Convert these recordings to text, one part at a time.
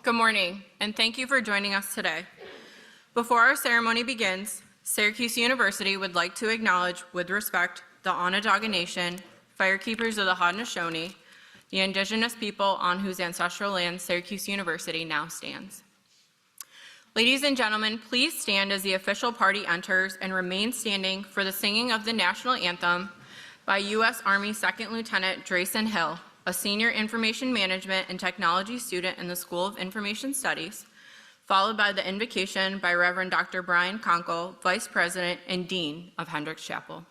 Good morning, and thank you for joining us today. Before our ceremony begins, Syracuse University would like to acknowledge with respect the Onondaga Nation, firekeepers of the Haudenosaunee, the indigenous people on whose ancestral land Syracuse University now stands. Ladies and gentlemen, please stand as the official party enters and remain standing for the singing of the national anthem by U.S. Army 2nd Lieutenant Drayson Hill, a senior information management and technology student in the School of Information Studies, followed by the invocation by Reverend Dr. Brian Conkle, Vice President and Dean of Hendricks Chapel.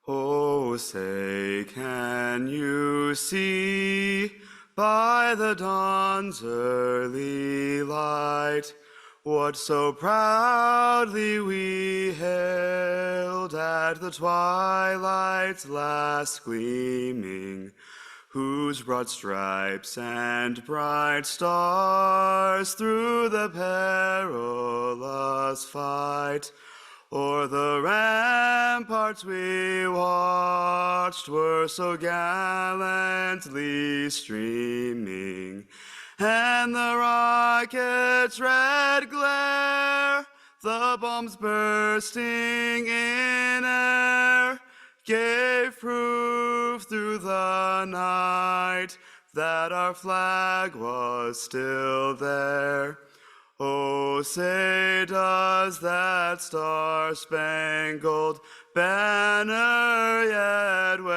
Oh, say, can you see by the dawn's early light what so proudly we hailed at the twilight's last gleaming, whose broad stripes and bright stars through the perilous fight o'er the ramparts we watched were so gallantly streaming, and the rocket's red glare, the bombs bursting in air, gave proof through the night that our flag was still there. Oh, say, does that star-spangled banner yet wave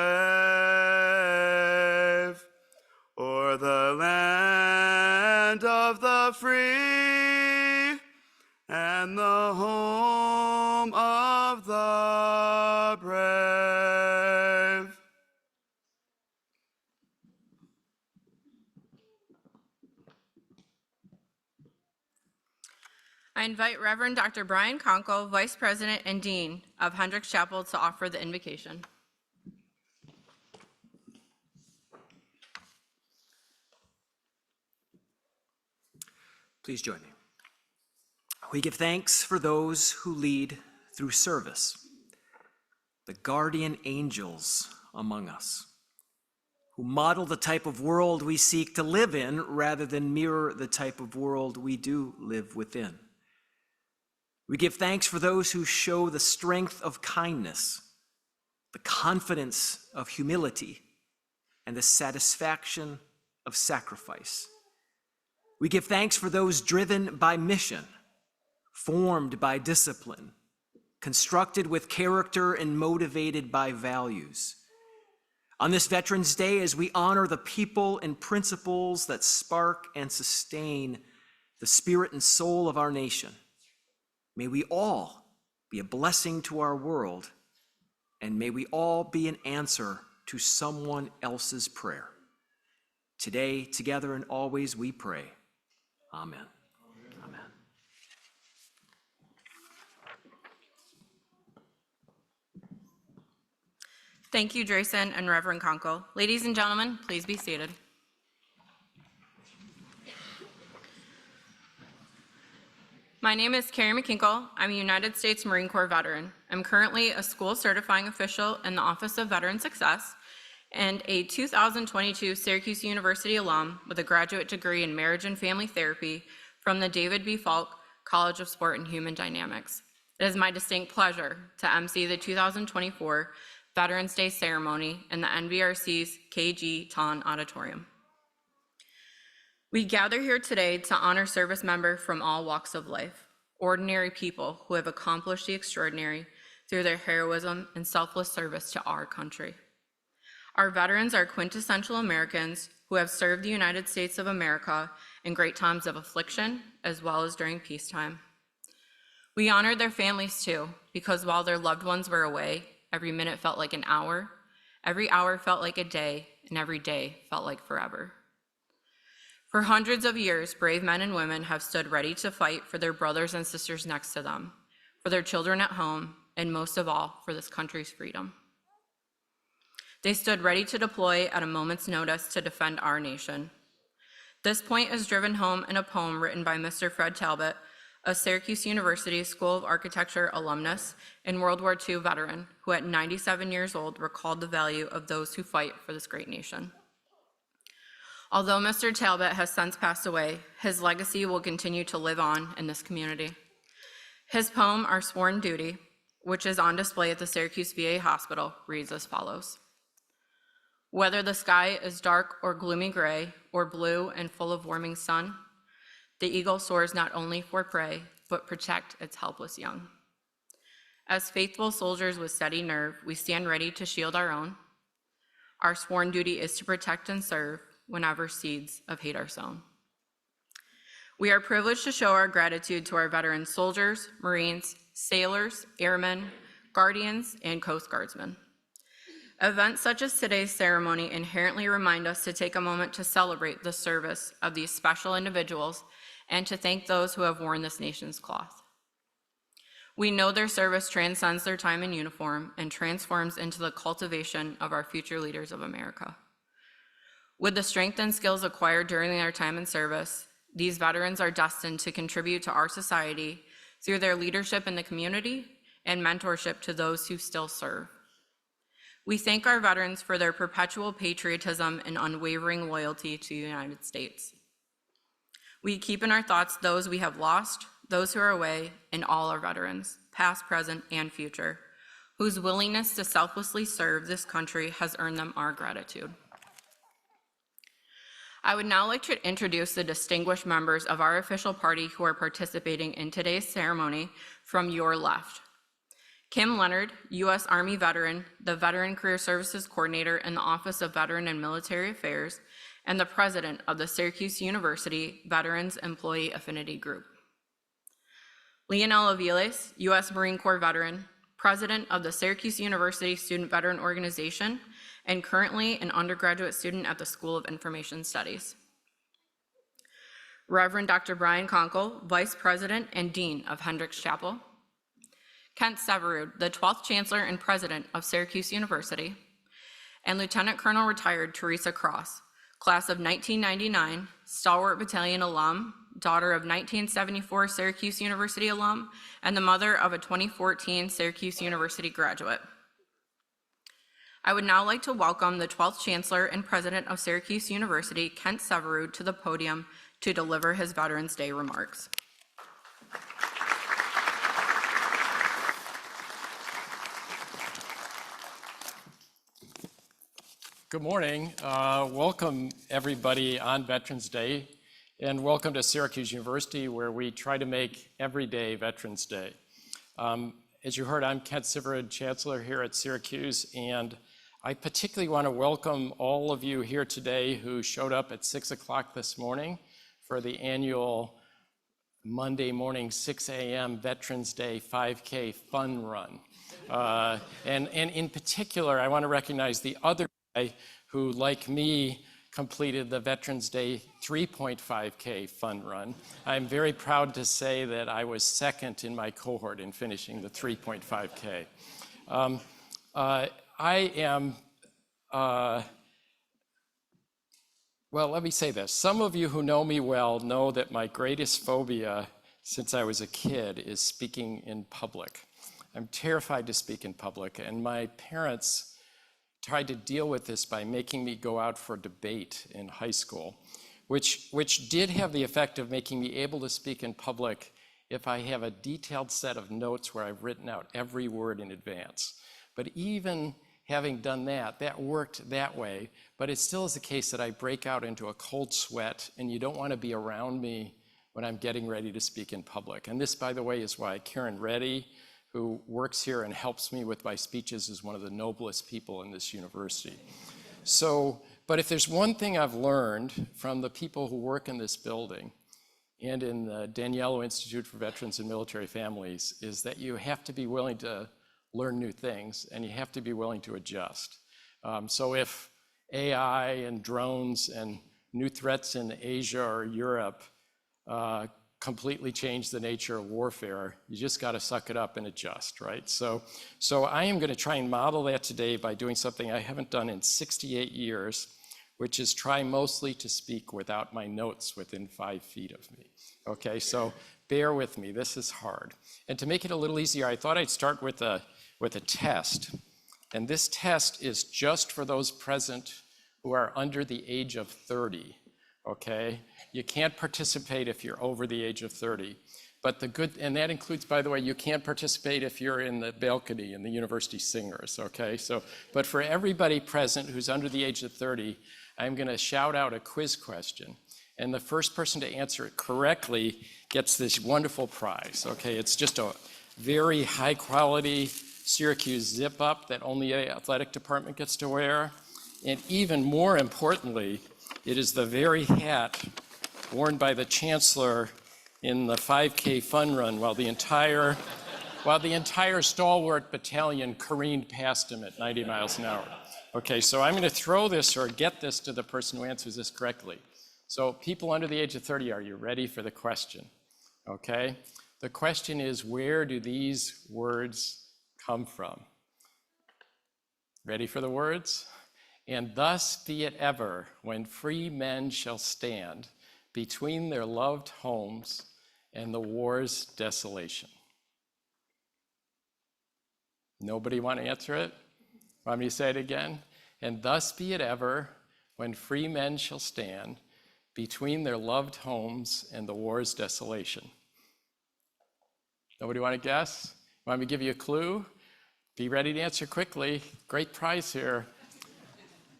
o'er the land of the free and the home of the brave? I invite Reverend Dr. Brian Conkle, Vice President and Dean of Hendricks Chapel, to offer the invocation. Please join me. We give thanks for those who lead through service, the guardian angels among us, who model the type of world we seek to live in rather than mirror the type of world we do live within. We give thanks for those who show the strength of kindness, the confidence of humility, and the satisfaction of sacrifice. We give thanks for those driven by mission, formed by discipline, constructed with character, and motivated by values. On this Veterans Day, as we honor the people and principles that spark and sustain the spirit and soul of our nation, may we all be a blessing to our world, and may we all be an answer to someone else's prayer. Today, together and always, we pray. Amen. Amen. Thank you, Drayson and Reverend Conkle. Ladies and gentlemen, please be seated. My name is Carrie McKinkle. I'm a United States Marine Corps veteran. I'm currently a school certifying official in the Office of Veteran Success and a 2022 Syracuse University alum with a graduate degree in marriage and family therapy from the David B. Falk College of Sport and Human Dynamics. It is my distinct pleasure to MC the 2024 Veterans Day ceremony in the NVRC's KG Taun Auditorium. We gather here today to honor service members from all walks of life, ordinary people who have accomplished the extraordinary through their heroism and selfless service to our country. Our veterans are quintessential Americans who have served the United States of America in great times of affliction as well as during peacetime. We honor their families too, because while their loved ones were away, every minute felt like an hour, every hour felt like a day, and every day felt like forever. For hundreds of years, brave men and women have stood ready to fight for their brothers and sisters next to them, for their children at home, and most of all, for this country's freedom. They stood ready to deploy at a moment's notice to defend our nation. This point is driven home in a poem written by Mr. Fred Talbot, a Syracuse University School of Architecture alumnus and World War II veteran who at 97 years old recalled the value of those who fight for this great nation. Although Mr. Talbot has since passed away, his legacy will continue to live on in this community. His poem, Our Sworn Duty, which is on display at the Syracuse VA Hospital, reads as follows. Whether the sky is dark or gloomy gray, or blue and full of warming sun, the eagle soars not only for prey, but protect its helpless young. As faithful soldiers with steady nerve, we stand ready to shield our own. Our sworn duty is to protect and serve whenever seeds of hate are sown. We are privileged to show our gratitude to our veteran soldiers, Marines, sailors, airmen, guardians, and Coast Guardsmen. Events such as today's ceremony inherently remind us to take a moment to celebrate the service of these special individuals and to thank those who have worn this nation's cloth. We know their service transcends their time in uniform and transforms into the cultivation of our future leaders of America. With the strength and skills acquired during their time in service, these veterans are destined to contribute to our society through their leadership in the community and mentorship to those who still serve. We thank our veterans for their perpetual patriotism and unwavering loyalty to the United States. We keep in our thoughts those we have lost, those who are away, and all our veterans, past, present, and future, whose willingness to selflessly serve this country has earned them our gratitude. I would now like to introduce the distinguished members of our official party who are participating in today's ceremony from your left. Kim Leonard, U.S. Army veteran, the Veteran Career Services Coordinator in the Office of Veteran and Military Affairs, and the President of the Syracuse University Veterans Employee Affinity Group. Leonel Aviles, U.S. Marine Corps veteran, President of the Syracuse University Student Veteran Organization, and currently an undergraduate student at the School of Information Studies. Reverend Dr. Brian Conkle, Vice President and Dean of Hendricks Chapel. Kent Syverud, the 12th Chancellor and President of Syracuse University, and Lieutenant Colonel retired Theresa Cross, class of 1999, stalwart battalion alum, daughter of 1974 Syracuse University alum, and the mother of a 2014 Syracuse University graduate. I would now like to welcome the 12th Chancellor and President of Syracuse University, Kent Syverud, to the podium to deliver his Veterans Day remarks. Good morning. Welcome everybody on Veterans Day, and welcome to Syracuse University, where we try to make every day Veterans Day. As you heard, I'm Kent Syverud, Chancellor here at Syracuse, and I particularly want to welcome all of you here today who showed up at 6 o'clock this morning for the annual Monday morning 6 a.m. Veterans Day 5K fun run. And in particular, I want to recognize the other who, like me, completed the Veterans Day 3.5K fun run. I'm very proud to say that I was second in my cohort in finishing the 3.5K. Well, let me say this. Some of you who know me well know that my greatest phobia since I was a kid is speaking in public. I'm terrified to speak in public, and my parents tried to deal with this by making me go out for debate in high school, which did have the effect of making me able to speak in public if I have a detailed set of notes where I've written out every word in advance. But even having done that, that worked that way, but it still is the case that I break out into a cold sweat, and you don't want to be around me when I'm getting ready to speak in public. And this, by the way, is why Karen Reddy, who works here and helps me with my speeches, is one of the noblest people in this university. But if there's one thing I've learned from the people who work in this building and in the Daniello Institute for Veterans and Military Families, is that you have to be willing to learn new things and you have to be willing to adjust. So if AI and drones and new threats in Asia or Europe completely change the nature of warfare. You just got to suck it up and adjust, right? So I am going to try and model that today by doing something I haven't done in 68 years, which is try mostly to speak without my notes within 5 feet of me. Okay, so bear with me, this is hard. And to make it a little easier, I thought I'd start with a test. And this test is just for those present who are under the age of 30, okay? You can't participate if you're over the age of 30. But and that includes, by the way, you can't participate if you're in the balcony in the university singers, okay? But for everybody present who's under the age of 30, I'm gonna shout out a quiz question. And the first person to answer it correctly gets this wonderful prize, okay? It's just a very high quality Syracuse zip up that only the athletic department gets to wear. And even more importantly, it is the very hat worn by the Chancellor in the 5K fun run while the entire stalwart battalion careened past him at 90 miles an hour. Okay, so I'm gonna throw this or get this to the person who answers this correctly. So people under the age of 30, are you ready for the question? Okay, the question is, where do these words come from? Ready for the words? And thus be it ever, when free men shall stand between their loved homes and the war's desolation. Nobody want to answer it? Want me to say it again? And thus be it ever, when free men shall stand between their loved homes and the war's desolation. Nobody want to guess? Want me to give you a clue? Be ready to answer quickly. Great prize here.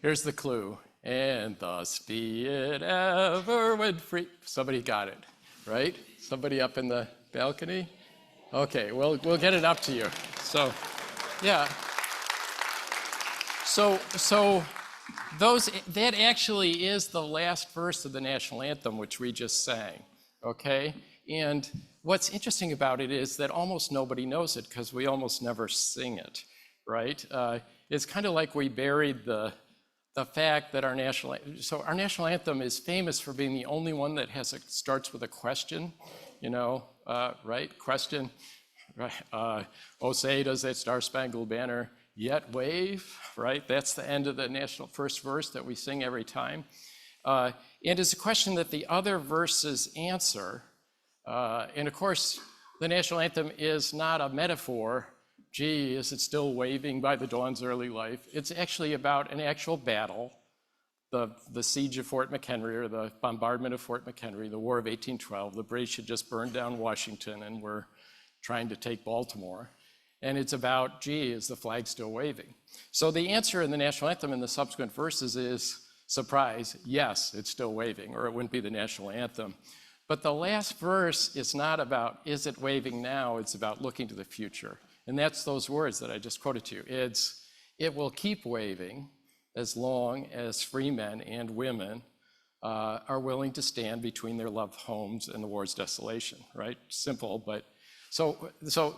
Here's the clue. And thus be it ever when free... Somebody got it, right? Somebody up in the balcony? Okay, we'll get it up to you. So, yeah. So that actually is the last verse of the national anthem, which we just sang, okay? And what's interesting about it is that almost nobody knows it because we almost never sing it, right? It's kind of like we buried the fact that our national anthem is famous for being the only one that starts with a question, you know, right? Question, right? Oh, say does that Star-Spangled Banner yet wave, right? That's the end of the national first verse that we sing every time. And it's a question that the other verses answer. And of course, the national anthem is not a metaphor. Gee, is it still waving by the dawn's early life? It's actually about an actual battle, the siege of Fort McHenry, or the bombardment of Fort McHenry, the War of 1812. The British had just burned down Washington and were trying to take Baltimore. And it's about, gee, is the flag still waving? So the answer in the national anthem in the subsequent verses is, surprise, yes, it's still waving, or it wouldn't be the national anthem. But the last verse is not about, is it waving now? It's about looking to the future. And that's those words that I just quoted to you. It will keep waving as long as free men and women are willing to stand between their loved homes and the war's desolation, right? Simple, but so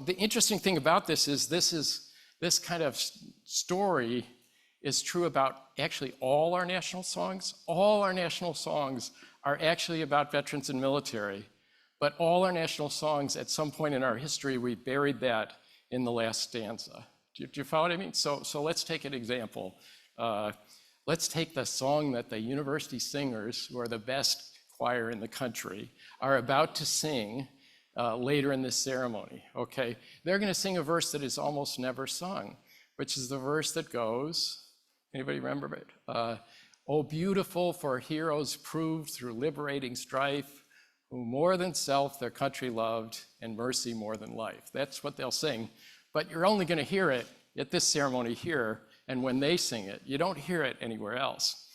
the interesting thing about this kind of story is true about actually all our national songs. All our national songs are actually about veterans and military, but all our national songs, at some point in our history, we buried that in the last stanza. Do you follow what I mean? So let's take an example. Let's take the song that the university singers, who are the best choir in the country, are about to sing later in this ceremony, okay? They're gonna sing a verse that is almost never sung, which is the verse that goes, anybody remember it? Oh, beautiful for heroes proved through liberating strife, who more than self their country loved, and mercy more than life. That's what they'll sing, but you're only gonna hear it at this ceremony here, and when they sing it, you don't hear it anywhere else.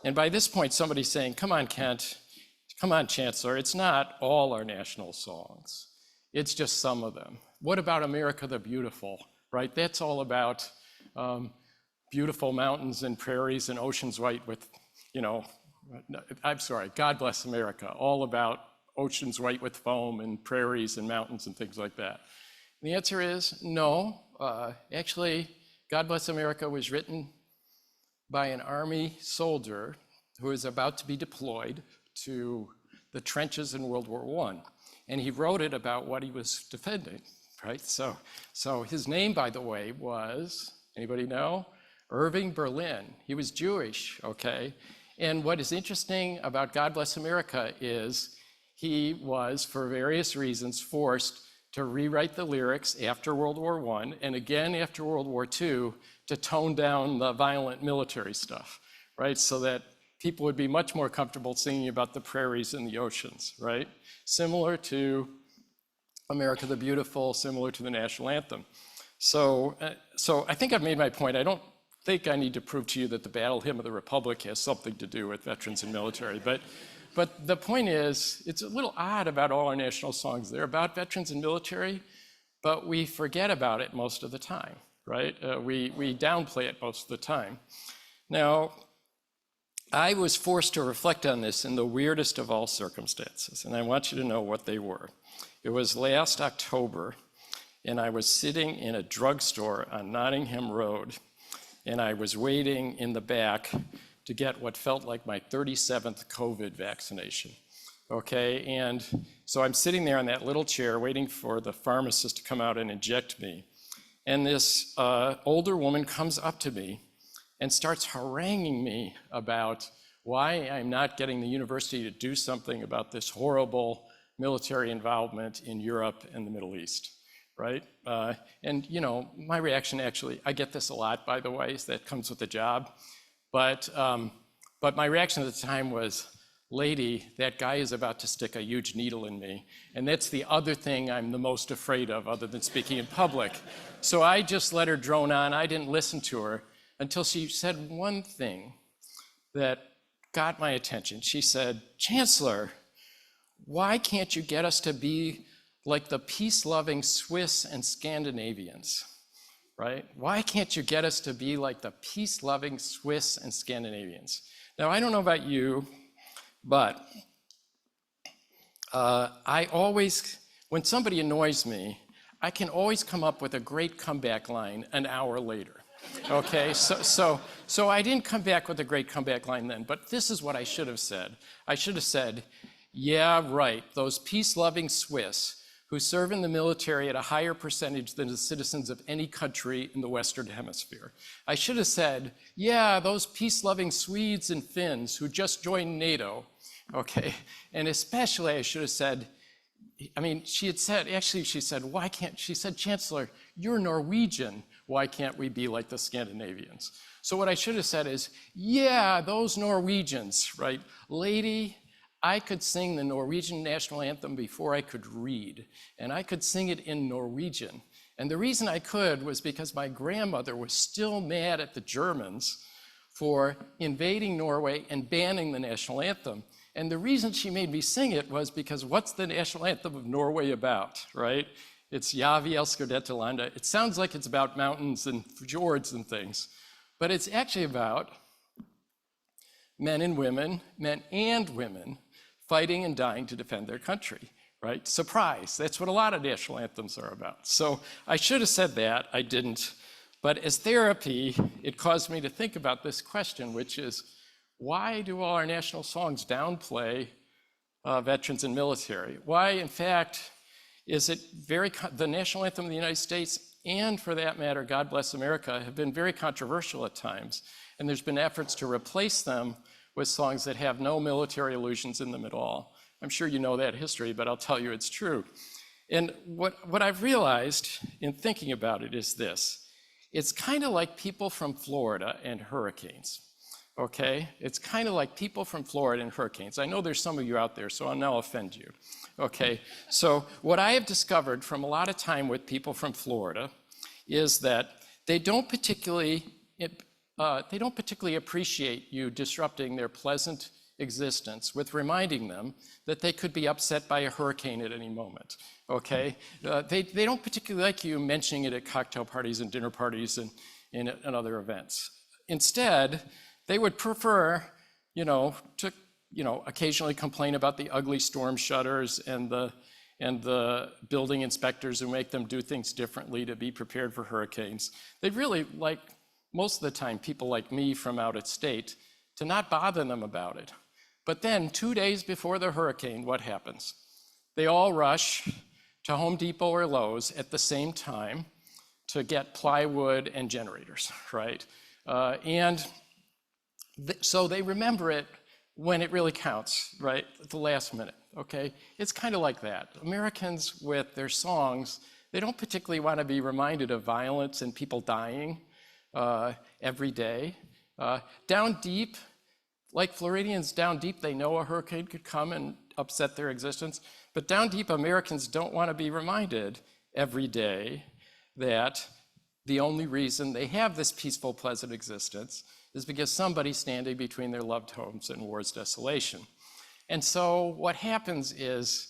And by this point, somebody's saying, come on, Kent, come on, Chancellor, it's not all our national songs. It's just some of them. What about America the Beautiful, right? That's all about beautiful mountains and prairies and oceans white with, I'm sorry, God Bless America, all about oceans white with foam and prairies and mountains and things like that. And the answer is no. Actually, God Bless America was written by an Army soldier who is about to be deployed to the trenches in World War I. and he wrote it about what he was defending, right? So his name, by the way, was, anybody know? Irving Berlin. He was Jewish, okay? And what is interesting about God Bless America is he was, for various reasons, forced to rewrite the lyrics after World War I and again after World War II to tone down the violent military stuff, right? So that people would be much more comfortable singing about the prairies and the oceans, right? Similar to America the Beautiful, similar to the national anthem. So I think I've made my point. I don't think I need to prove to you that the Battle Hymn of the Republic has something to do with veterans and military, but the point is, it's a little odd about all our national songs. They're about veterans and military, but we forget about it most of the time, right? We downplay it most of the time. Now, I was forced to reflect on this in the weirdest of all circumstances, and I want you to know what they were. It was last October, and I was sitting in a drugstore on Nottingham Road, and I was waiting in the back to get what felt like my 37th COVID vaccination, okay? And so I'm sitting there in that little chair waiting for the pharmacist to come out and inject me. And this older woman comes up to me and starts haranguing me about why I'm not getting the university to do something about this horrible military involvement in Europe and the Middle East, right? And you know, my reaction actually, I get this a lot, by the way, that comes with the job. But my reaction at the time was, lady, that guy is about to stick a huge needle in me. And that's the other thing I'm the most afraid of other than speaking in public. So I just let her drone on. I didn't listen to her until she said one thing that got my attention. She said, Chancellor, why can't you get us to be like the peace-loving Swiss and Scandinavians? Right? Why can't you get us to be like the peace-loving Swiss and Scandinavians? Now, I don't know about you, but I always, when somebody annoys me, I can always come up with a great comeback line an hour later, okay? So I didn't come back with a great comeback line then, but this is what I should have said. I should have said, yeah, right, those peace-loving Swiss who serve in the military at a higher percentage than the citizens of any country in the Western Hemisphere. I should have said, yeah, those peace-loving Swedes and Finns who just joined NATO, okay? And especially I should have said, I mean, she said, why can't, she said, Chancellor, you're Norwegian, why can't we be like the Scandinavians? So what I should have said is, yeah, those Norwegians, right? Lady, I could sing the Norwegian national anthem before I could read, and I could sing it in Norwegian. And the reason I could was because my grandmother was still mad at the Germans for invading Norway and banning the national anthem. And the reason she made me sing it was because what's the national anthem of Norway about, right? It's Ja, vi elsker dette landet. It sounds like it's about mountains and fjords and things, but it's actually about men and women fighting and dying to defend their country, right? Surprise, that's what a lot of national anthems are about. So I should have said that, I didn't. But as therapy, it caused me to think about this question, which is, why do all our national songs downplay veterans and military? Why, in fact, is it the national anthem of the United States, and for that matter, God Bless America, have been very controversial at times. And there's been efforts to replace them with songs that have no military allusions in them at all. I'm sure you know that history, but I'll tell you it's true. And what I've realized in thinking about it is this. It's kind of like people from Florida and hurricanes, okay? It's kind of like people from Florida and hurricanes. I know there's some of you out there, so I'll now offend you, okay? So what I have discovered from a lot of time with people from Florida is that they don't particularly appreciate you disrupting their pleasant existence with reminding them that they could be upset by a hurricane at any moment, okay? They don't particularly like you mentioning it at cocktail parties and dinner parties and other events. Instead, they would prefer, to occasionally complain about the ugly storm shutters and the building inspectors who make them do things differently to be prepared for hurricanes. They'd really like, most of the time, people like me from out of state, to not bother them about it. But then 2 days before the hurricane, what happens? they all rush to Home Depot or Lowe's at the same time to get plywood and generators, right? So they remember it when it really counts, right? At the last minute, okay? It's kind of like that. Americans with their songs, they don't particularly want to be reminded of violence and people dying every day. Down deep, like Floridians down deep, they know a hurricane could come and upset their existence. But down deep, Americans don't want to be reminded every day that the only reason they have this peaceful, pleasant existence is because somebody's standing between their loved homes and war's desolation. And so what happens is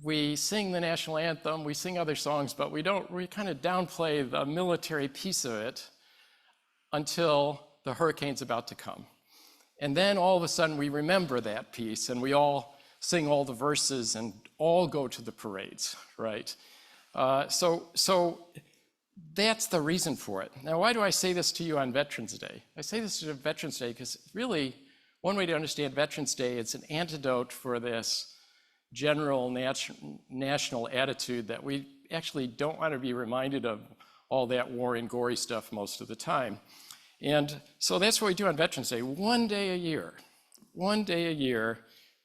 we sing the national anthem, we sing other songs, but we kind of downplay the military piece of it until the hurricane's about to come. And then all of a sudden we remember that piece and we all sing all the verses and all go to the parades, right? So that's the reason for it. Now, why do I say this to you on Veterans Day? I say this to Veterans Day because really one way to understand Veterans Day, it's an antidote for this general national attitude that we actually don't want to be reminded of all that war and gory stuff most of the time. And so that's what we do on Veterans Day. One day a year,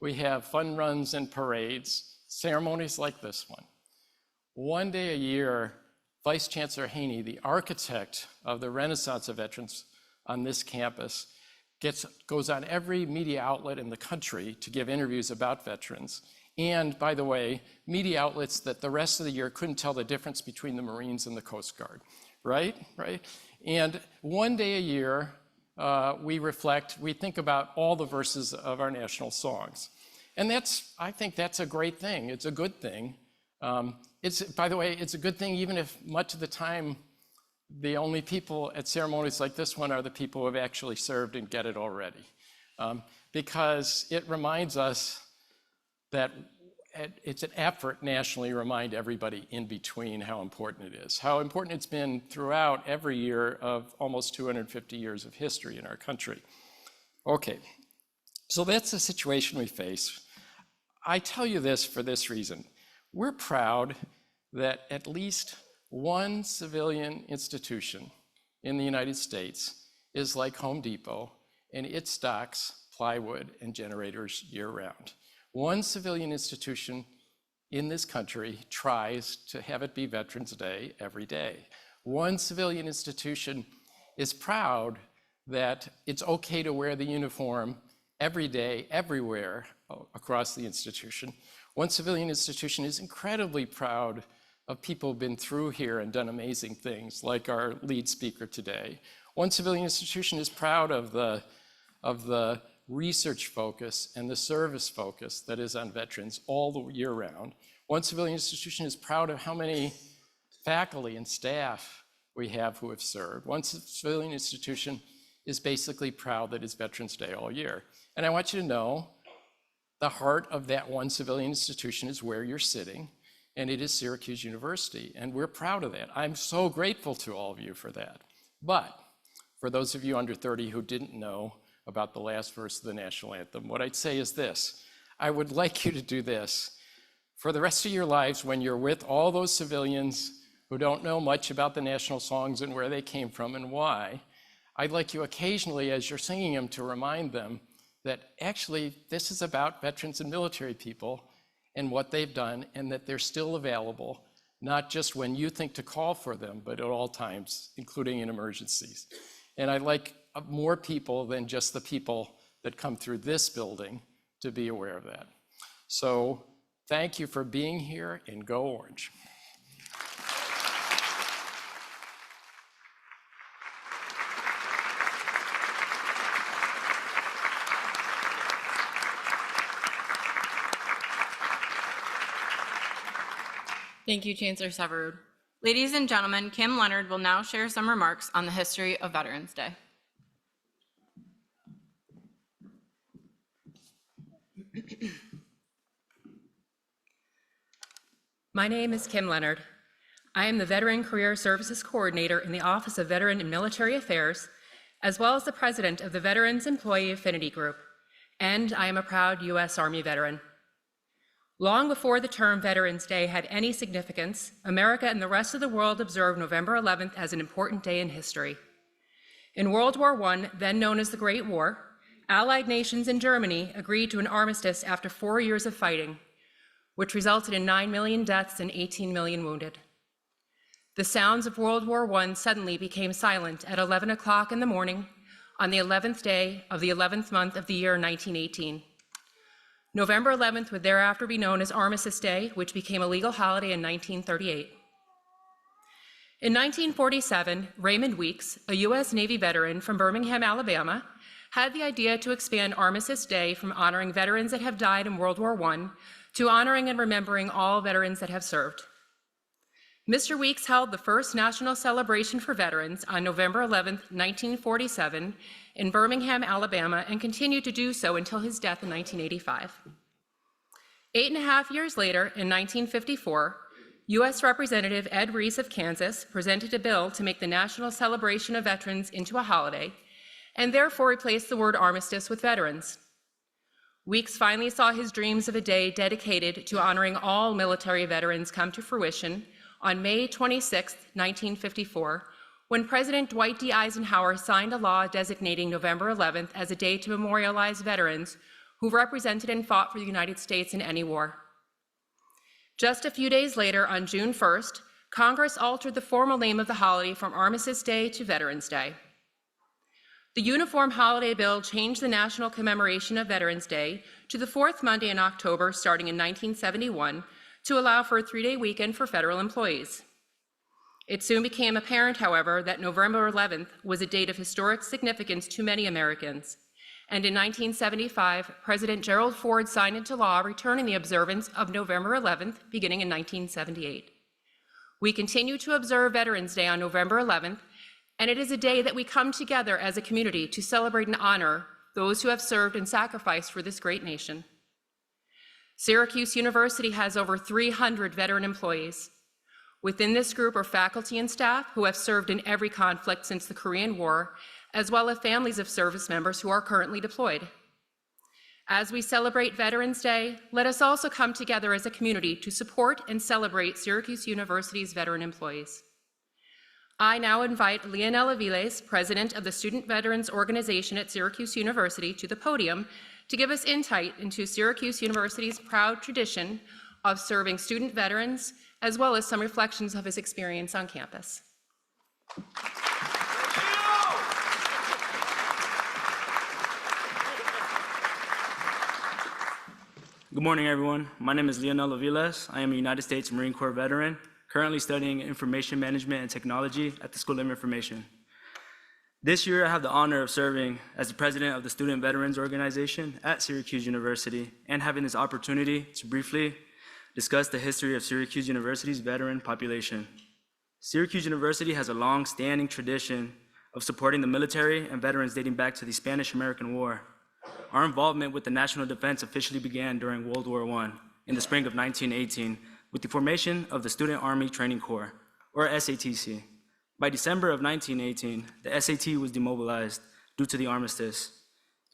we have fun runs and parades, ceremonies like this one. One day a year, Vice Chancellor Haney, the architect of the Renaissance of veterans on this campus, goes on every media outlet in the country to give interviews about veterans. And by the way, media outlets that the rest of the year couldn't tell the difference between the Marines and the Coast Guard, right? And one day a year, we think about all the verses of our national songs. And I think that's a great thing. It's a good thing. By the way, it's a good thing even if much of the time the only people at ceremonies like this one are the people who have actually served and get it already. Because it reminds us that it's an effort nationally to remind everybody in between how important it is, how important it's been throughout every year of almost 250 years of history in our country. Okay, so that's the situation we face. I tell you this for this reason. We're proud that at least one civilian institution in the United States is like Home Depot, and it stocks plywood and generators year-round. One civilian institution in this country tries to have it be Veterans Day every day. One civilian institution is proud that it's okay to wear the uniform every day, everywhere across the institution. One civilian institution is incredibly proud of people who've been through here and done amazing things, like our lead speaker today. One civilian institution is proud of the research focus and the service focus that is on veterans all the year round. One civilian institution is proud of how many faculty and staff we have who have served. One civilian institution is basically proud that it's Veterans Day all year. And I want you to know the heart of that one civilian institution is where you're sitting, and it is Syracuse University, and we're proud of that. I'm so grateful to all of you for that. But for those of you under 30 who didn't know about the last verse of the national anthem, what I'd say is this: I would like you to do this for the rest of your lives when you're with all those civilians who don't know much about the national songs and where they came from and why. I'd like you occasionally, as you're singing them, to remind them that actually this is about veterans and military people and what they've done, and that they're still available, not just when you think to call for them, but at all times, including in emergencies. And I'd like more people than just the people that come through this building to be aware of that. So thank you for being here, and go Orange. Thank you, Chancellor Syverud. Ladies and gentlemen, Kim Leonard will now share some remarks on the history of Veterans Day. My name is Kim Leonard. I am the Veteran Career Services Coordinator in the Office of Veteran and Military Affairs, as well as the President of the Veterans Employee Affinity Group, and I am a proud U.S. Army veteran. Long before the term Veterans Day had any significance, America and the rest of the world observed November 11th as an important day in history. In World War I, then known as the Great War, Allied nations and Germany agreed to an armistice after 4 years of fighting, which resulted in 9 million deaths and 18 million wounded. The sounds of World War I suddenly became silent at 11 o'clock in the morning on the 11th day of the 11th month of the year 1918. November 11th would thereafter be known as Armistice Day, which became a legal holiday in 1938. In 1947, Raymond Weeks, a U.S. Navy veteran from Birmingham, Alabama, had the idea to expand Armistice Day from honoring veterans that have died in World War I to honoring and remembering all veterans that have served. Mr. Weeks held the first national celebration for veterans on November 11, 1947, in Birmingham, Alabama, and continued to do so until his death in 1985. 8.5 years later, in 1954, U.S. Representative Ed Reese of Kansas presented a bill to make the national celebration of veterans into a holiday, and therefore replaced the word armistice with veterans. Weeks finally saw his dreams of a day dedicated to honoring all military veterans come to fruition on May 26, 1954, when President Dwight D. Eisenhower signed a law designating November 11th as a day to memorialize veterans who represented and fought for the United States in any war. Just a few days later, on June 1st, Congress altered the formal name of the holiday from Armistice Day to Veterans Day. The Uniform Holiday Bill changed the national commemoration of Veterans Day to the fourth Monday in October, starting in 1971, to allow for a 3-day weekend for federal employees. It soon became apparent, however, that November 11th was a date of historic significance to many Americans, and in 1975, President Gerald Ford signed into law returning the observance of November 11th, beginning in 1978. We continue to observe Veterans Day on November 11th, and it is a day that we come together as a community to celebrate and honor those who have served and sacrificed for this great nation. Syracuse University has over 300 veteran employees. Within this group are faculty and staff who have served in every conflict since the Korean War, as well as families of service members who are currently deployed. As we celebrate Veterans Day, let us also come together as a community to support and celebrate Syracuse University's veteran employees. I now invite Leonel Aviles, president of the Student Veterans Organization at Syracuse University, to the podium to give us insight into Syracuse University's proud tradition of serving student veterans, as well as some reflections of his experience on campus. Good morning, everyone. My name is Leonel Aviles. I am a United States Marine Corps veteran, currently studying Information Management and Technology at the School of Information. This year, I have the honor of serving as the president of the Student Veterans Organization at Syracuse University and having this opportunity to briefly discuss the history of Syracuse University's veteran population. Syracuse University has a long-standing tradition of supporting the military and veterans dating back to the Spanish-American War. Our involvement with the national defense officially began during World War I in the spring of 1918 with the formation of the Student Army Training Corps, or SATC. By December of 1918, the SAT was demobilized due to the armistice.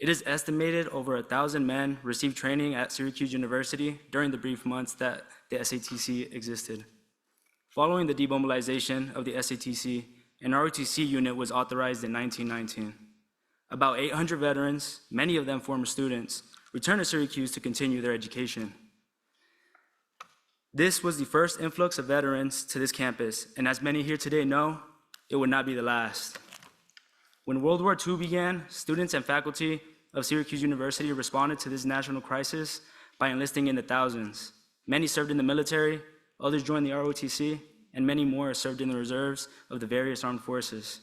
It is estimated over 1,000 men received training at Syracuse University during the brief months that the SATC existed. Following the demobilization of the SATC, an ROTC unit was authorized in 1919. About 800 veterans, many of them former students, returned to Syracuse to continue their education. This was the first influx of veterans to this campus, and as many here today know, it would not be the last. When World War II began, students and faculty of Syracuse University responded to this national crisis by enlisting in the thousands. Many served in the military, others joined the ROTC, and many more served in the reserves of the various armed forces.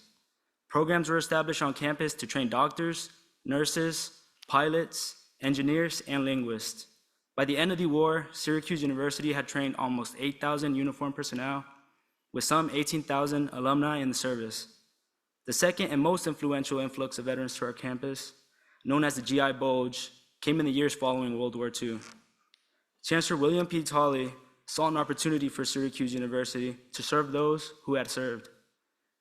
Programs were established on campus to train doctors, nurses, pilots, engineers, and linguists. By the end of the war, Syracuse University had trained almost 8,000 uniformed personnel, with some 18,000 alumni in the service. The second and most influential influx of veterans to our campus, known as the GI Bulge, came in the years following World War II. Chancellor William P. Tolley saw an opportunity for Syracuse University to serve those who had served.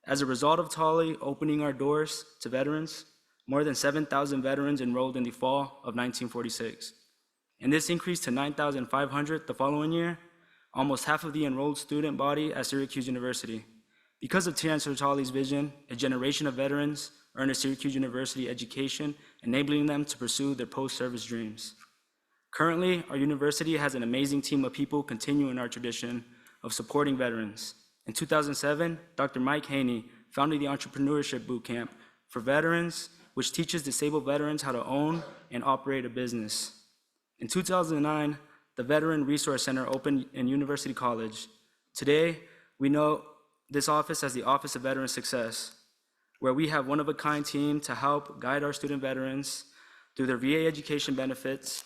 As a result of Tolley opening our doors to veterans, more than 7,000 veterans enrolled in the fall of 1946. and this increased to 9,500 the following year, almost half of the enrolled student body at Syracuse University. Because of Chancellor Tolley's vision, a generation of veterans earned a Syracuse University education, enabling them to pursue their post-service dreams. Currently, our university has an amazing team of people continuing our tradition of supporting veterans. In 2007, Dr. Mike Haney founded the Entrepreneurship Bootcamp for veterans, which teaches disabled veterans how to own and operate a business. In 2009, the Veteran Resource Center opened in University College. Today, we know this office as the Office of Veteran Success, where we have one-of-a-kind team to help guide our student veterans through their VA education benefits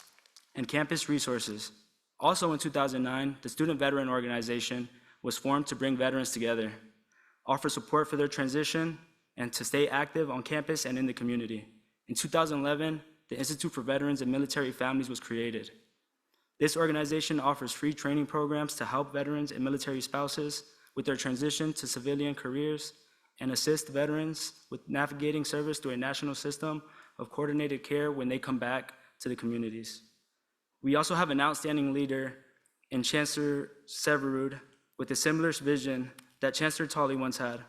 and campus resources. Also in 2009, the Student Veteran Organization was formed to bring veterans together, offer support for their transition, and to stay active on campus and in the community. In 2011, the Institute for Veterans and Military Families was created. This organization offers free training programs to help veterans and military spouses with their transition to civilian careers and assist veterans with navigating service through a national system of coordinated care when they come back to the communities. We also have an outstanding leader in Chancellor Syverud with a similar vision that Chancellor Tolley once had.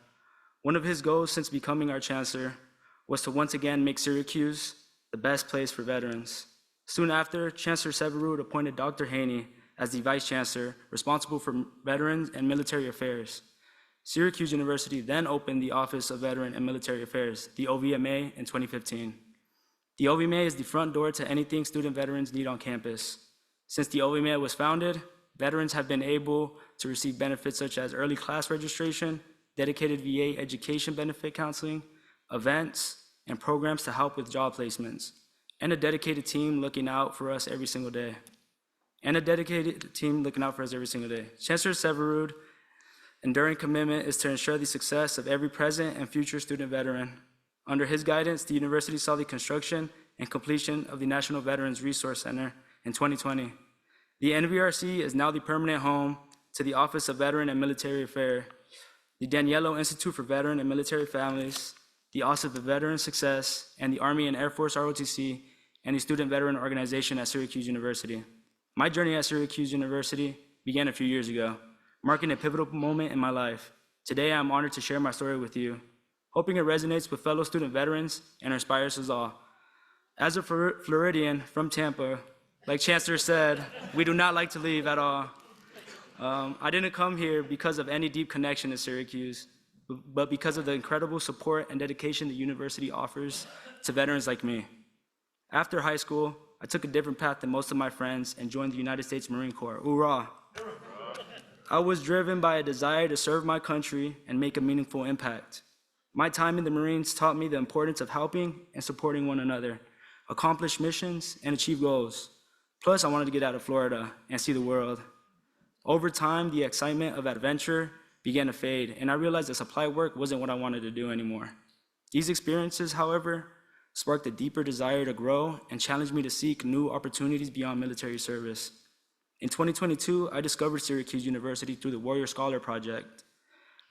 One of his goals since becoming our chancellor was to once again make Syracuse the best place for veterans. Soon after, Chancellor Syverud appointed Dr. Haney as the Vice Chancellor responsible for Veterans and Military Affairs. Syracuse University then opened the Office of Veteran and Military Affairs, the OVMA, in 2015. The OVMA is the front door to anything student veterans need on campus. Since the OVMA was founded, veterans have been able to receive benefits such as early class registration, dedicated VA education benefit counseling, events, and programs to help with job placements, and a dedicated team looking out for us every single day. Chancellor Syverud's enduring commitment is to ensure the success of every present and future student veteran. Under his guidance, the university saw the construction and completion of the National Veterans Resource Center in 2020. The NVRC is now the permanent home to the Office of Veteran and Military Affairs, the Daniello Institute for Veteran and Military Families, the Office of Veteran Success, and the Army and Air Force ROTC, and the Student Veteran Organization at Syracuse University. My journey at Syracuse University began a few years ago, marking a pivotal moment in my life. Today, I'm honored to share my story with you, hoping it resonates with fellow student veterans and inspires us all. As a Floridian from Tampa, like Chancellor said, we do not like to leave at all. I didn't come here because of any deep connection to Syracuse, but because of the incredible support and dedication the university offers to veterans like me. After high school, I took a different path than most of my friends and joined the United States Marine Corps. Hoorah! I was driven by a desire to serve my country and make a meaningful impact. My time in the Marines taught me the importance of helping and supporting one another, accomplish missions, and achieve goals. Plus, I wanted to get out of Florida and see the world. Over time, the excitement of adventure began to fade, and I realized that supply work wasn't what I wanted to do anymore. These experiences, however, sparked a deeper desire to grow and challenged me to seek new opportunities beyond military service. In 2022, I discovered Syracuse University through the Warrior Scholar Project.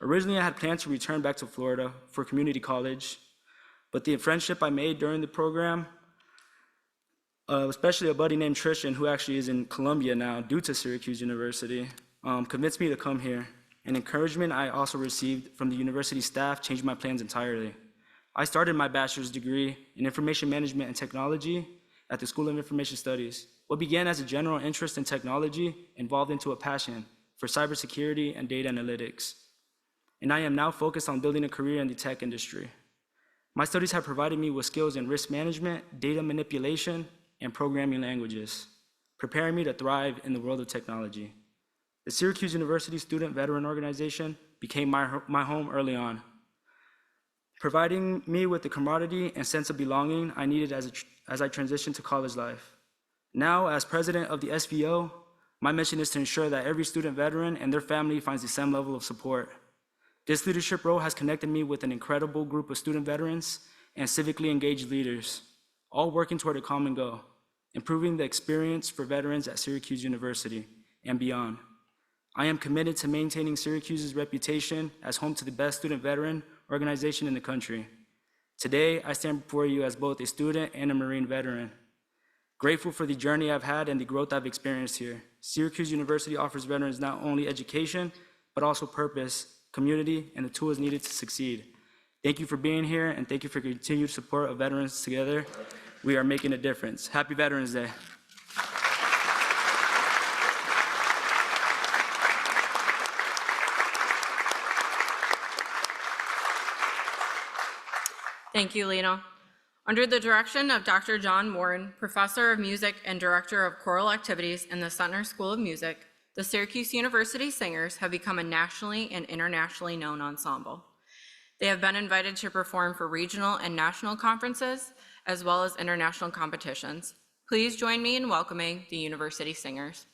Originally, I had planned to return back to Florida for community college, but the friendship I made during the program, especially a buddy named Tristan, who actually is in Columbia now due to Syracuse University, convinced me to come here. And encouragement I also received from the university staff changed my plans entirely. I started my bachelor's degree in information management and technology at the School of Information Studies. What began as a general interest in technology evolved into a passion for cybersecurity and data analytics. And I am now focused on building a career in the tech industry. My studies have provided me with skills in risk management, data manipulation, and programming languages, preparing me to thrive in the world of technology. The Syracuse University Student Veteran Organization became my home early on, providing me with the camaraderie and sense of belonging I needed as I transitioned to college life. Now, as president of the SVO, my mission is to ensure that every student veteran and their family finds the same level of support. This leadership role has connected me with an incredible group of student veterans and civically engaged leaders, all working toward a common goal, improving the experience for veterans at Syracuse University and beyond. I am committed to maintaining Syracuse's reputation as home to the best student veteran organization in the country. Today, I stand before you as both a student and a Marine veteran, Grateful for the journey I've had and the growth I've experienced here. Syracuse University offers veterans not only education, but also purpose, community, and the tools needed to succeed. Thank you for being here, and thank you for your continued support of Veterans Together. We are making a difference. Happy Veterans Day. Thank you, Leonel. Under the direction of Dr. John Warren, Professor of Music and Director of Choral Activities in the Sentner School of Music, the Syracuse University Singers have become a nationally and internationally known ensemble. They have been invited to perform for regional and national conferences, as well as international competitions. Please join me in welcoming the University Singers.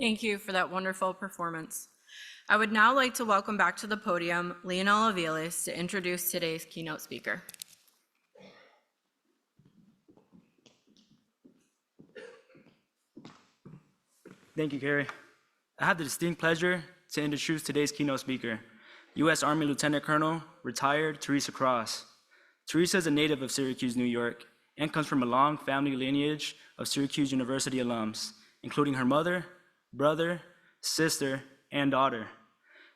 Thank you for that wonderful performance. I would now like to welcome back to the podium Leonel Aviles to introduce today's keynote speaker. Thank you, Carrie. I have the distinct pleasure to introduce today's keynote speaker, U.S. Army Lieutenant Colonel, retired Theresa Cross. Theresa is a native of Syracuse, New York, and comes from a long family lineage of Syracuse University alums, including her mother, brother, sister, and daughter.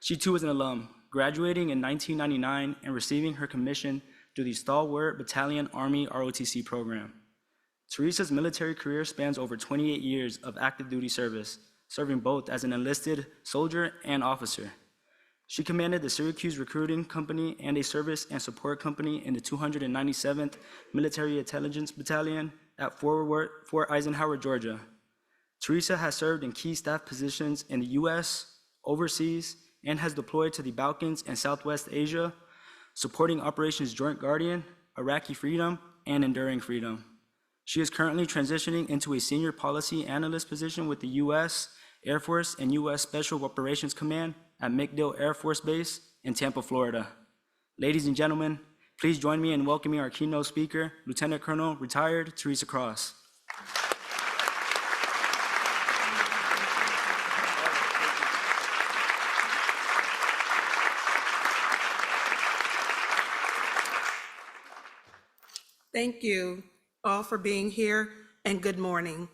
She too was an alum, graduating in 1999 and receiving her commission through the Stalwart Battalion Army ROTC program. Theresa's military career spans over 28 years of active duty service, serving both as an enlisted soldier and officer. She commanded the Syracuse Recruiting Company and a service and support company in the 297th Military Intelligence Battalion at Fort Eisenhower, Georgia. Theresa has served in key staff positions in the U.S., overseas, and has deployed to the Balkans and Southwest Asia, supporting Operations Joint Guardian, Iraqi Freedom, and Enduring Freedom. She is currently transitioning into a senior policy analyst position with the U.S. Air Force and U.S. Special Operations Command at MacDill Air Force Base in Tampa, Florida. Ladies and gentlemen, please join me in welcoming our keynote speaker, Lieutenant Colonel, retired Theresa Cross. thank you all for being here, and good morning.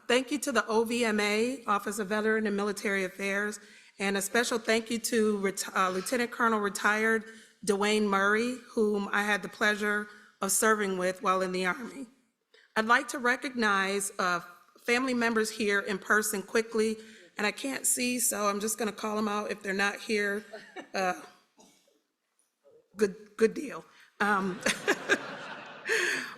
Thank you to the OVMA, Office of Veteran and Military Affairs, and a special thank you to Lieutenant Colonel retired Dwayne Murray, whom I had the pleasure of serving with while in the Army. I'd like to recognize family members here in person quickly, and I can't see, so I'm just going to call them out if they're not here. Good deal.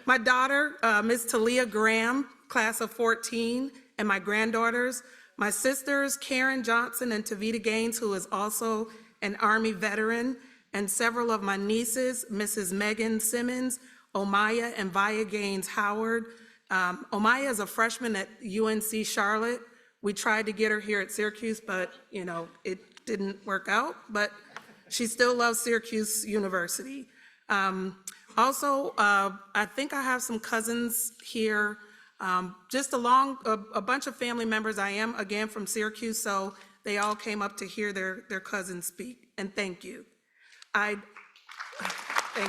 My daughter, Ms. Talia Graham, class of 14, and my granddaughters, my sisters, Karen Johnson and Tavita Gaines, who is also an Army veteran, and several of my nieces, Mrs. Megan Simmons, Omaya and Vaya Gaines Howard. Omaya is a freshman at UNC Charlotte. We tried to get her here at Syracuse, but it didn't work out, but she still loves Syracuse University. Also, I think I have some cousins here, just along a bunch of family members. I am, again, from Syracuse, so they all came up to hear their cousins speak, and thank you. Thank you.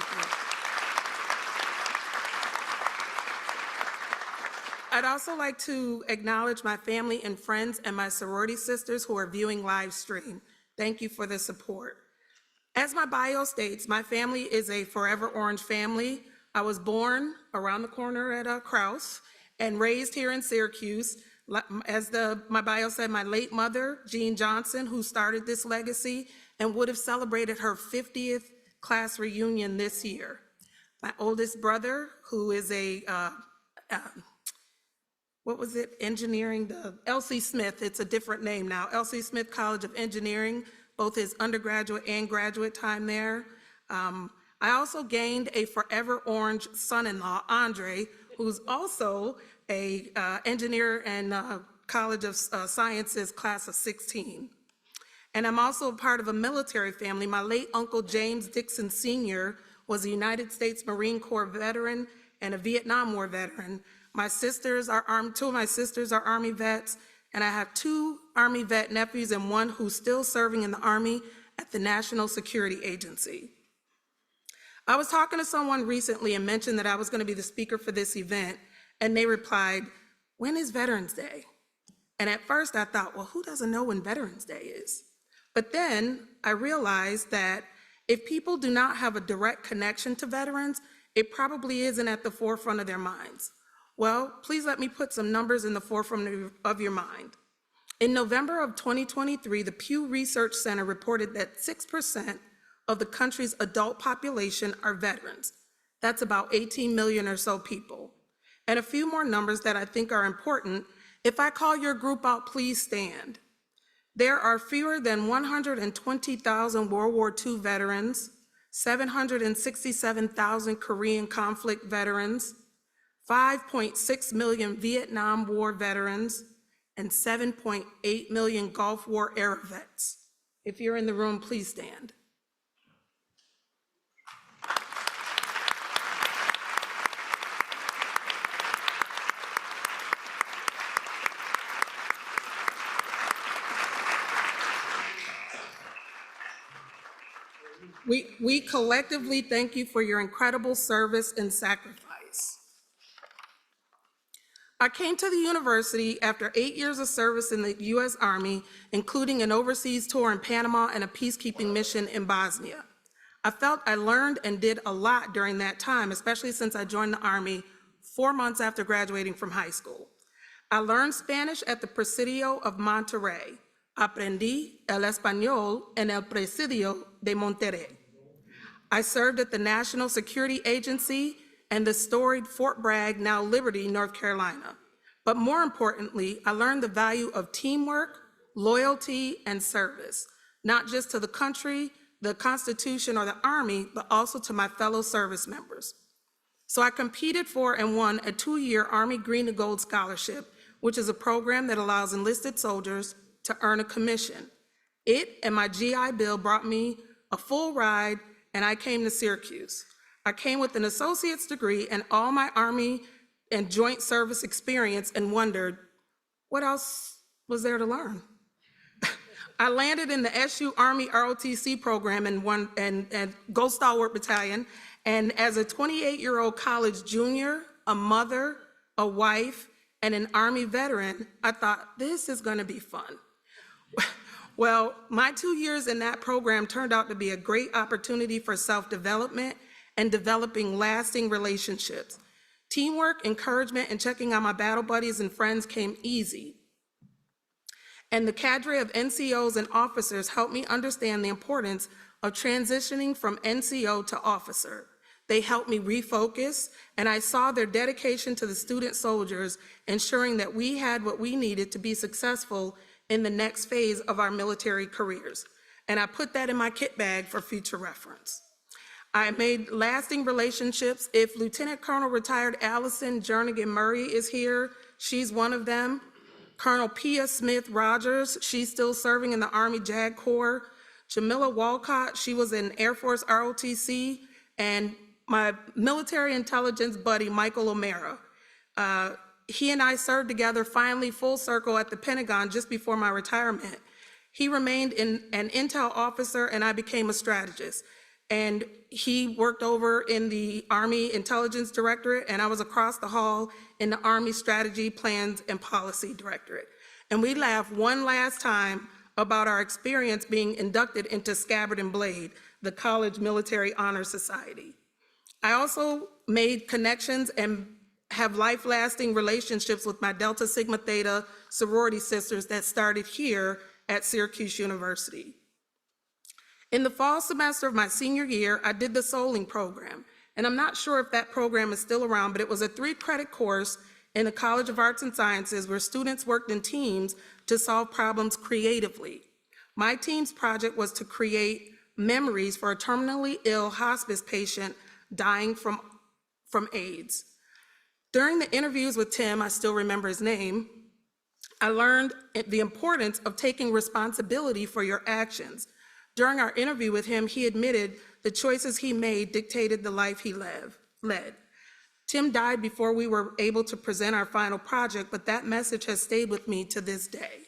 I'd also like to acknowledge my family and friends and my sorority sisters who are viewing live stream. Thank you for the support. As my bio states, my family is a Forever Orange family. I was born around the corner at Krause and raised here in Syracuse. As my bio said, my late mother, Jean Johnson, who started this legacy and would have celebrated her 50th class reunion this year. My oldest brother, who is engineering, the L.C. Smith, it's a different name now, L.C. Smith College of Engineering, both his undergraduate and graduate time there. I also gained a Forever Orange son-in-law, Andre, who's also a engineer and College of Sciences class of 16. And I'm also a part of a military family. My late uncle, James Dixon Sr., was a United States Marine Corps veteran and a Vietnam War veteran. Two of my sisters are Army vets, and I have 2 Army vet nephews and 1 who's still serving in the Army at the National Security Agency. I was talking to someone recently and mentioned that I was going to be the speaker for this event, and they replied, "When is Veterans Day?" And at first I thought, well, who doesn't know when Veterans Day is? But then I realized that if people do not have a direct connection to veterans, it probably isn't at the forefront of their minds. Well, please let me put some numbers in the forefront of your mind. In November of 2023, the Pew Research Center reported that 6% of the country's adult population are veterans. That's about 18 million or so people. And a few more numbers that I think are important. If I call your group out, please stand. There are fewer than 120,000 World War II veterans, 767,000 Korean conflict veterans, 5.6 million Vietnam War veterans, and 7.8 million Gulf War era vets. If you're in the room, please stand. We collectively thank you for your incredible service and sacrifice. I came to the university after 8 years of service in the U.S. Army, including an overseas tour in Panama and a peacekeeping mission in Bosnia. I felt I learned and did a lot during that time, especially since I joined the Army 4 months after graduating from high school. I learned Spanish at the Presidio of Monterrey. Aprendí el español en el Presidio de Monterrey. I served at the National Security Agency and the storied Fort Bragg, now Liberty, North Carolina. But more importantly, I learned the value of teamwork, loyalty, and service, not just to the country, the Constitution, or the Army, but also to my fellow service members. So I competed for and won a 2-year Army Green and Gold Scholarship, which is a program that allows enlisted soldiers to earn a commission. It and my GI Bill brought me a full ride, and I came to Syracuse. I came with an associate's degree and all my Army and joint service experience and wondered, what else was there to learn? I landed in the SU Army ROTC program and Gold Stalwart Battalion, And as a 28-year-old college junior, a mother, a wife, and an Army veteran, I thought, this is gonna be fun. Well, my 2 years in that program turned out to be a great opportunity for self-development and developing lasting relationships. Teamwork, encouragement, and checking on my battle buddies and friends came easy. And the cadre of NCOs and officers helped me understand the importance of transitioning from NCO to officer. They helped me refocus, and I saw their dedication to the student soldiers, ensuring that we had what we needed to be successful in the next phase of our military careers. And I put that in my kit bag for future reference. I made lasting relationships. If Lieutenant Colonel retired Allison Jernigan Murray is here, she's one of them. Colonel Pia Smith Rogers, she's still serving in the Army JAG Corps. Jamila Walcott, she was in Air Force ROTC, and my military intelligence buddy, Michael O'Mara. He and I served together finally full circle at the Pentagon just before my retirement. He remained an intel officer and I became a strategist. And he worked over in the Army Intelligence Directorate and I was across the hall in the Army Strategy, Plans, and Policy Directorate. And we laughed one last time about our experience being inducted into Scabbard and Blade, the College Military Honor Society. I also made connections and have life-lasting relationships with my Delta Sigma Theta sorority sisters that started here at Syracuse University. In the fall semester of my senior year, I did the Souling program, and I'm not sure if that program is still around, but it was a 3-credit course in the College of Arts and Sciences where students worked in teams to solve problems creatively. My team's project was to create memories for a terminally ill hospice patient dying from AIDS. During the interviews with Tim, I still remember his name, I learned the importance of taking responsibility for your actions. During our interview with him, he admitted the choices he made dictated the life he led. Tim died before we were able to present our final project, but that message has stayed with me to this day.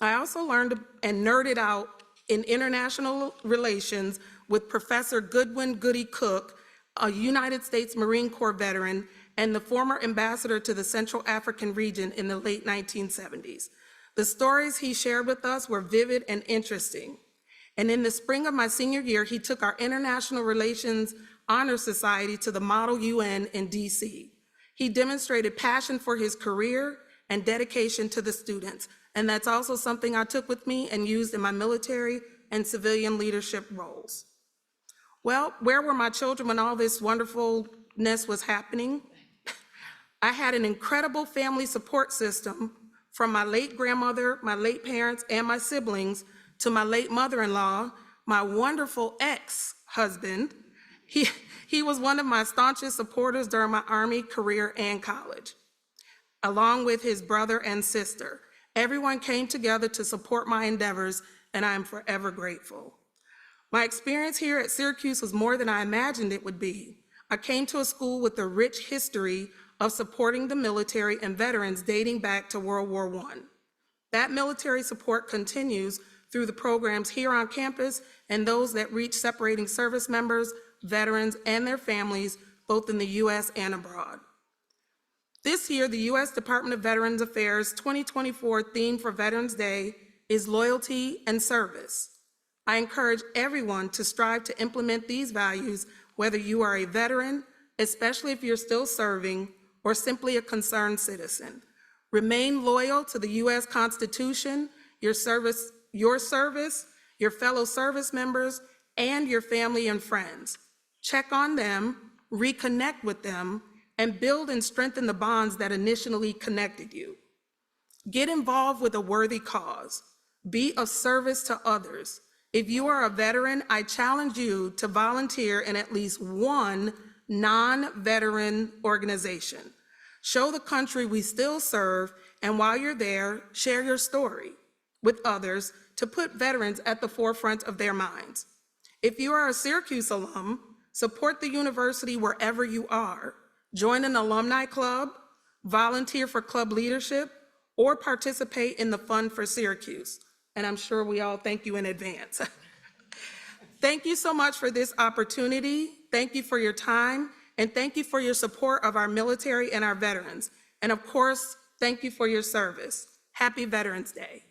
I also learned and nerded out in international relations with Professor Goodwin Goody Cook, a United States Marine Corps veteran and the former ambassador to the Central African region in the late 1970s. The stories he shared with us were vivid and interesting. And in the spring of my senior year, he took our International Relations Honor Society to the Model UN in DC. He demonstrated passion for his career and dedication to the students. And that's also something I took with me and used in my military and civilian leadership roles. Well, where were my children when all this wonderfulness was happening? I had an incredible family support system from my late grandmother, my late parents, and my siblings to my late mother-in-law, my wonderful ex-husband. He was one of my staunchest supporters during my Army career and college, along with his brother and sister. Everyone came together to support my endeavors, and I am forever grateful. My experience here at Syracuse was more than I imagined it would be. I came to a school with a rich history of supporting the military and veterans dating back to World War I. That military support continues through the programs here on campus and those that reach separating service members, veterans, and their families, both in the U.S. and abroad. This year, the U.S. Department of Veterans Affairs 2024 theme for Veterans Day is loyalty and service. I encourage everyone to strive to implement these values, whether you are a veteran, especially if you're still serving, or simply a concerned citizen. Remain loyal to the U.S. Constitution, your service, your fellow service members, and your family and friends. Check on them, reconnect with them, and build and strengthen the bonds that initially connected you. Get involved with a worthy cause. Be of service to others. If you are a veteran, I challenge you to volunteer in at least one non-veteran organization. Show the country we still serve, and while you're there, share your story with others to put veterans at the forefront of their minds. If you are a Syracuse alum, support the university wherever you are. Join an alumni club, volunteer for club leadership, or participate in the Fund for Syracuse. And I'm sure we all thank you in advance. Thank you so much for this opportunity. Thank you for your time, and thank you for your support of our military and our veterans. And of course, thank you for your service. Happy Veterans Day.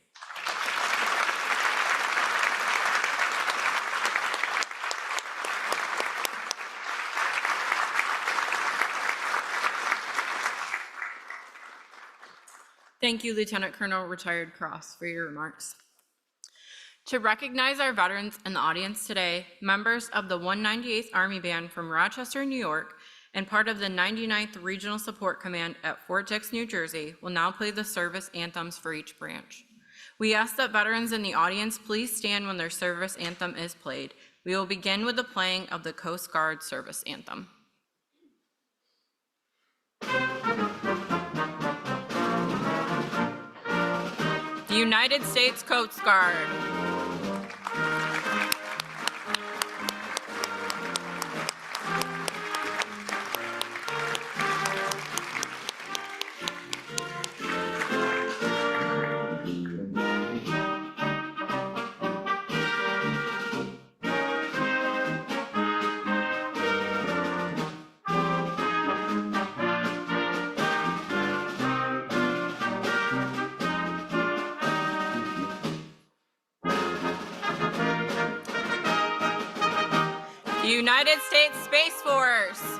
Thank you, Lieutenant Colonel Retired Cross, for your remarks. To recognize our veterans in the audience today, members of the 198th Army Band from Rochester, New York, and part of the 99th Regional Support Command at Fort Dix, New Jersey, will now play the service anthems for each branch. We ask that veterans in the audience please stand when their service anthem is played. We will begin with the playing of the Coast Guard service anthem. The United States Coast Guard. The United States Space Force.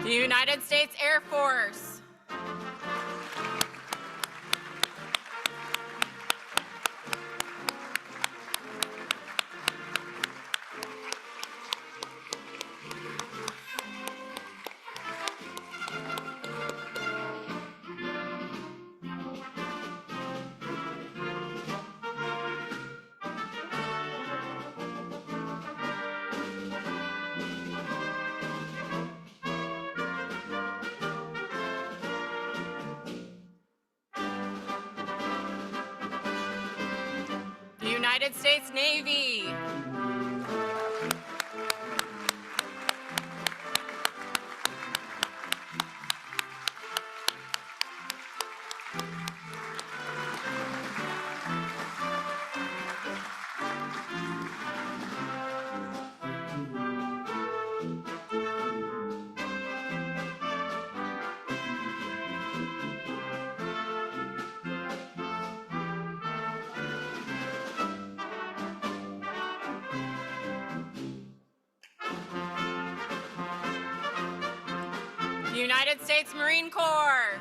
The United States Air Force. The United States Navy. The United States Marine Corps.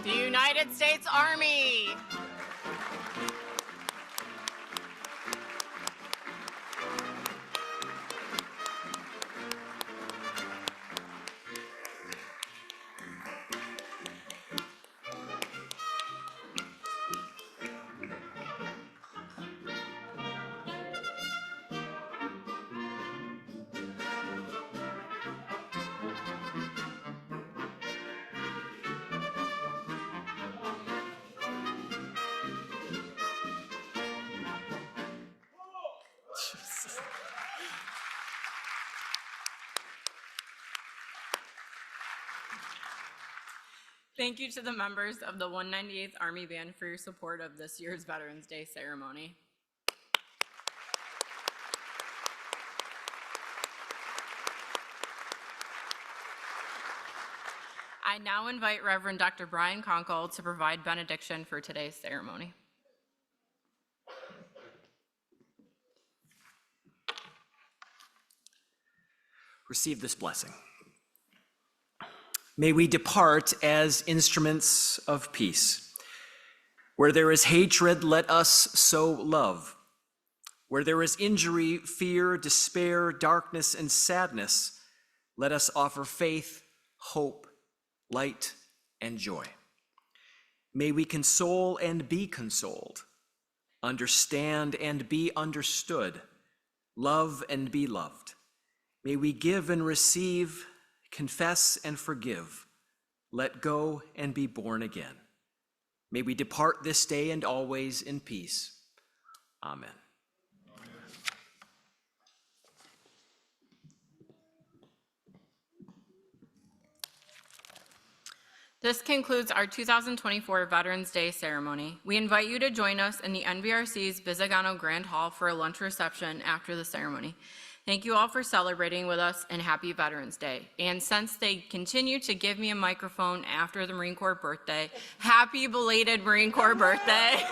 The United States Army. Thank you to the members of the 198th Army Band for your support of this year's Veterans Day ceremony. I I now invite Reverend Dr. Brian Conkle to provide benediction for today's ceremony. Receive this blessing. May we depart as instruments of peace. Where there is hatred, let us sow love. Where there is injury, fear, despair, darkness, and sadness, let us offer faith, hope, light, and joy. May we console and be consoled, understand and be understood, love and be loved. May we give and receive, confess and forgive, let go and be born again. May we depart this day and always in peace. Amen. This concludes our 2024 Veterans Day ceremony. We invite you to join us in the NVRC's Visagano Grand Hall for a lunch reception after the ceremony. Thank you all for celebrating with us, and happy Veterans Day. And since they continue to give me a microphone after the Marine Corps birthday, happy belated Marine Corps birthday.